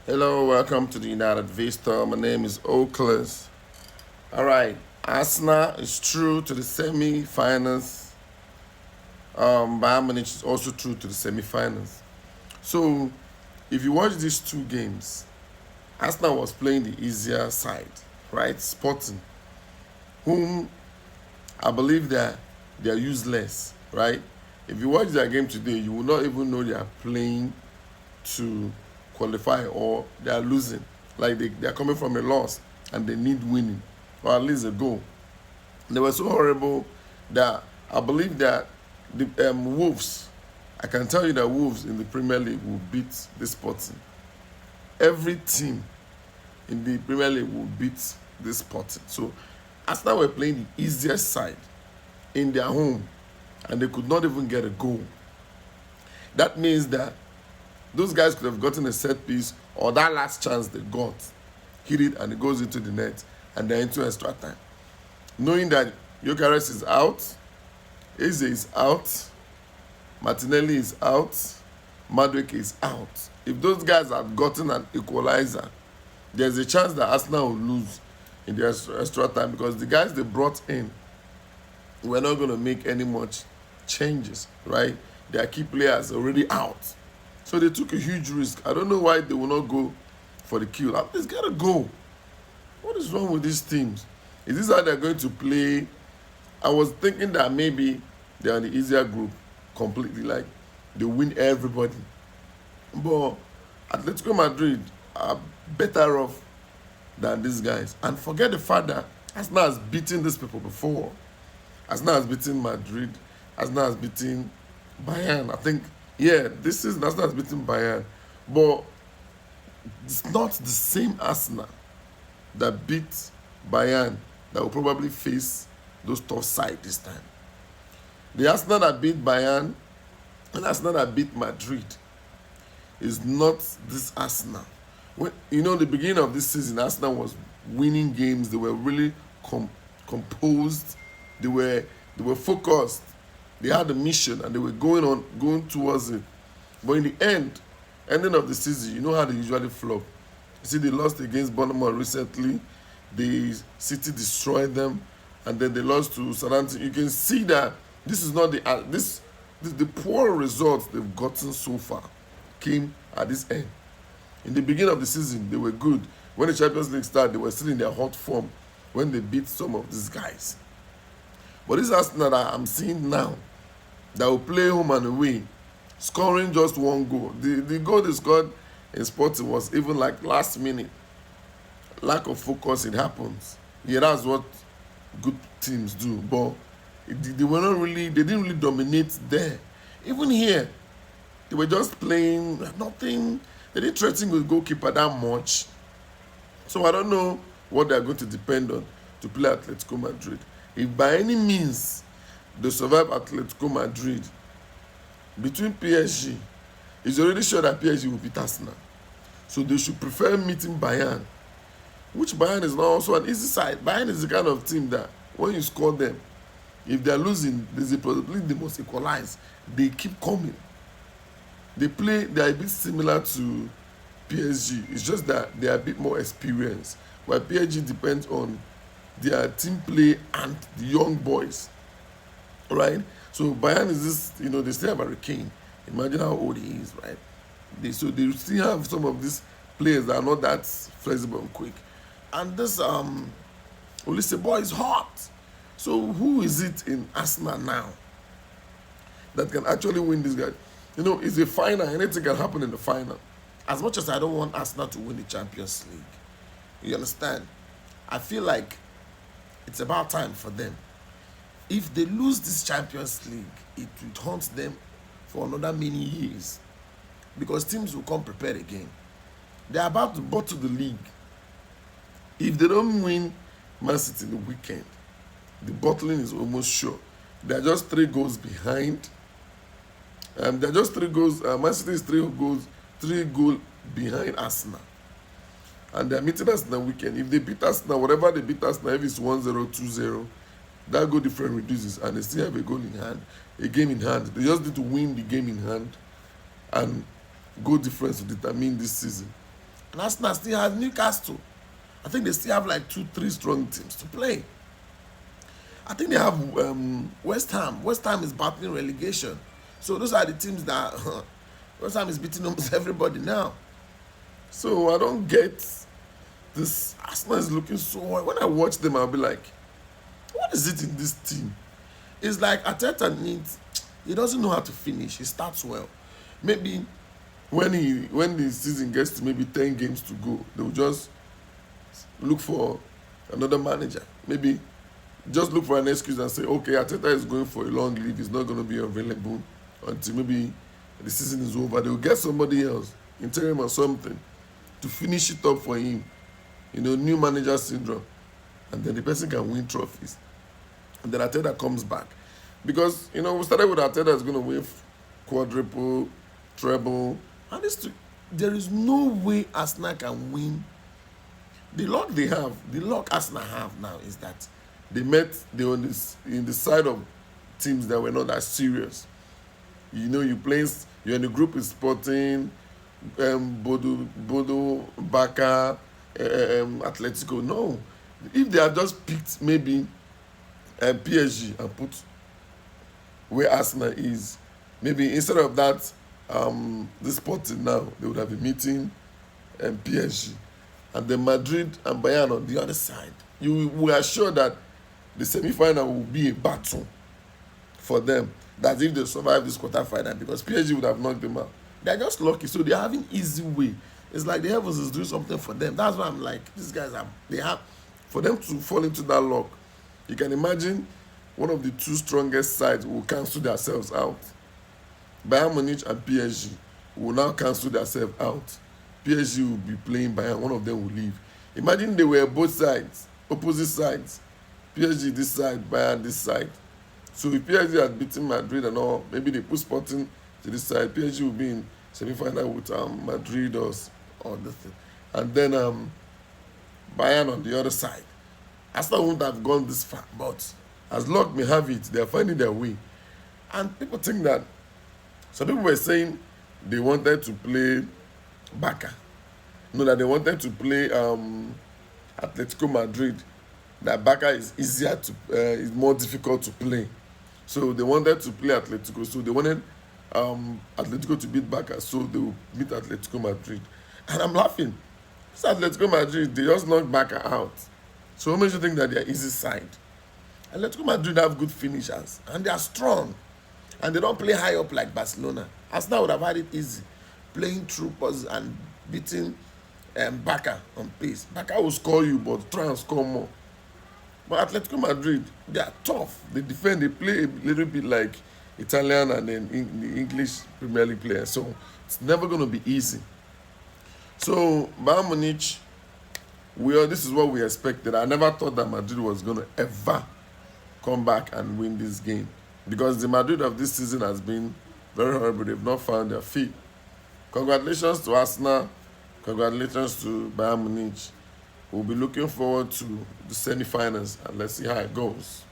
Hello, welcome to the United Vista. My name is Oakles. All right, Arsenal is through to the semi-finals. Bayern Munich is also through to the semi-finals. So, if you watch these two games, Arsenal was playing the easier side, right? Sporting, whom I believe that they are useless, right? If you watch their game today, you will not even know they are playing to qualify or they are losing. Like they are coming from a loss and they need winning or at least a goal. They were so horrible that I believe that the Wolves, I can tell you that Wolves in the Premier League will beat this Sporting. Every team in the Premier League will beat this Sporting. So Arsenal were playing the easiest side in their home and they could not even get a goal. That means that those guys could have gotten a set piece or that last chance they got, hit it and it goes into the net and they're into extra time. Knowing that Gyökeres is out, Eze is out, Martinelli is out, Madueke is out. If those guys had gotten an equalizer, there's a chance that Arsenal will lose in the extra time because the guys they brought in were not going to make any much changes, right? Their key players already out. So they took a huge risk. I don't know why they will not go for the kill. At least get a goal. What is wrong with these teams? Is this how they're going to play? I was thinking that maybe they're in the easier group completely, like they win everybody. But Atletico Madrid are better off than these guys. And forget the fact that Arsenal has beaten these people before. Arsenal has beaten Madrid. Arsenal has beaten Bayern. I think, yeah, this is Arsenal has beaten Bayern. But it's not the same Arsenal that beat Bayern that will probably face those tough sides this time. The Arsenal that beat Bayern and Arsenal that beat Madrid is not this Arsenal. When the beginning of this season, Arsenal was winning games. They were really composed. They were focused. They had a mission and they were going towards it. But in the ending of the season, you know how they usually flop. You see, they lost against Bournemouth recently. The City destroyed them, and then they lost to Southampton. You can see that this is not the poor results they've gotten so far came at this end. In the beginning of the season, they were good. When the Champions League started, they were still in their hot form when they beat some of these guys. But this Arsenal that I'm seeing now, that will play home and away, scoring just one goal. The goal they scored in Sporting was even like last minute. Lack of focus, it happens. Yeah, that's what good teams do. But they were not really, they didn't really dominate there. Even here, they were just playing nothing. They didn't threaten with goalkeeper that much. So I don't know what they're going to depend on to play Atletico Madrid. If by any means they survive Atletico Madrid, between PSG, it's already sure that PSG will beat Arsenal. So they should prefer meeting Bayern, which Bayern is not also an easy side. Bayern is the kind of team that when you score them, if they're losing, there's a probability they must equalize. They keep coming. They are a bit similar to PSG. It's just that they are a bit more experienced. While PSG depends on their team play and the young boys. Right? So Bayern is this, they still have Harry Kane. Imagine how old he is, right? They still have some of these players that are not that flexible and quick. And this Olise boy is hot. So who is it in Arsenal now that can actually win this guy? It's a final. Anything can happen in the final. As much as I don't want Arsenal to win the Champions League, you understand? I feel like it's about time for them. If they lose this Champions League, it will haunt them for another many years because teams will come prepared again. They're about to bottle the league. If they don't win Man City in the weekend, the bottling is almost sure. They're just 3 goals behind. They're just 3 goals. Man City is 3 goals behind Arsenal. And they're meeting Arsenal weekend. If they beat Arsenal, whatever they beat Arsenal, if it's 1-0, 2-0, that goal difference reduces and they still have a goal in hand, a game in hand. They just need to win the game in hand and goal difference to determine this season. And Arsenal still has Newcastle. I think they still have like 2, 3 strong teams to play. I think they have West Ham. West Ham is battling relegation. So those are the teams that West Ham is beating almost everybody now. So I don't get this. Arsenal is looking so hard. When I watch them, I'll be like, what is it in this team? It's like Arteta needs, he doesn't know how to finish. He starts well. Maybe when the season gets to maybe 10 games to go, they'll just look for another manager. Maybe just look for an excuse and say, okay, Arteta is going for a long leave. He's not going to be available until maybe the season is over. They'll get somebody else, interim or something, to finish it up for him. New manager syndrome. And then the person can win trophies. And then Arteta comes back. Because, we started with Arteta is going to win quadruple, treble. And there is no way Arsenal can win. The luck Arsenal have now is that they were in the side of teams that were not that serious. You're in the group with Sporting, Bodo, Baka, Athletico. No. If they had just picked maybe PSG and put where Arsenal is, maybe instead of that, the Sporting now, they would have been meeting PSG. And then Madrid and Bayern on the other side. We are sure that the semi-final will be a battle for them. That if they survive this quarter-final, because PSG would have knocked them out. They're just lucky, so they're having easy way. It's like the heavens is doing something for them. That's why I'm like, these guys for them to fall into that luck. You can imagine one of the 2 strongest sides will cancel themselves out. Bayern Munich and PSG will now cancel themselves out. PSG will be playing Bayern, one of them will leave. Imagine they were both sides, opposite sides. PSG this side, Bayern this side. So if PSG had beaten Madrid and all, maybe they put Sporting to this side, PSG will be in semi-final with Madrid or the thing. And then Bayern on the other side. Arsenal wouldn't have gone this far, but as luck may have it, they are finding their way. And people think that, some people were saying they wanted to play Barca. No, that they wanted to play Atletico Madrid. That Barca is is more difficult to play. So they wanted to play Atletico. So they wanted Atletico to beat Barca. So they will beat Atletico Madrid. And I'm laughing. This Atletico Madrid, they just knocked Barca out. So what makes you think that they are easy side? Atletico Madrid have good finishers. And they are strong. And they don't play high up like Barcelona. Arsenal would have had it easy. Playing through pauses and beating Barca on pace. Barca will score you, but try and score more. But Atletico Madrid, they are tough. They defend, they play a little bit like Italian and then the English Premier League players. So it's never going to be easy. So Bayern Munich, this is what we expected. I never thought that Madrid was going to ever come back and win this game. Because the Madrid of this season has been very horrible. They've not found their feet. Congratulations to Arsenal. Congratulations to Bayern Munich. We'll be looking forward to the semi-finals and let's see how it goes.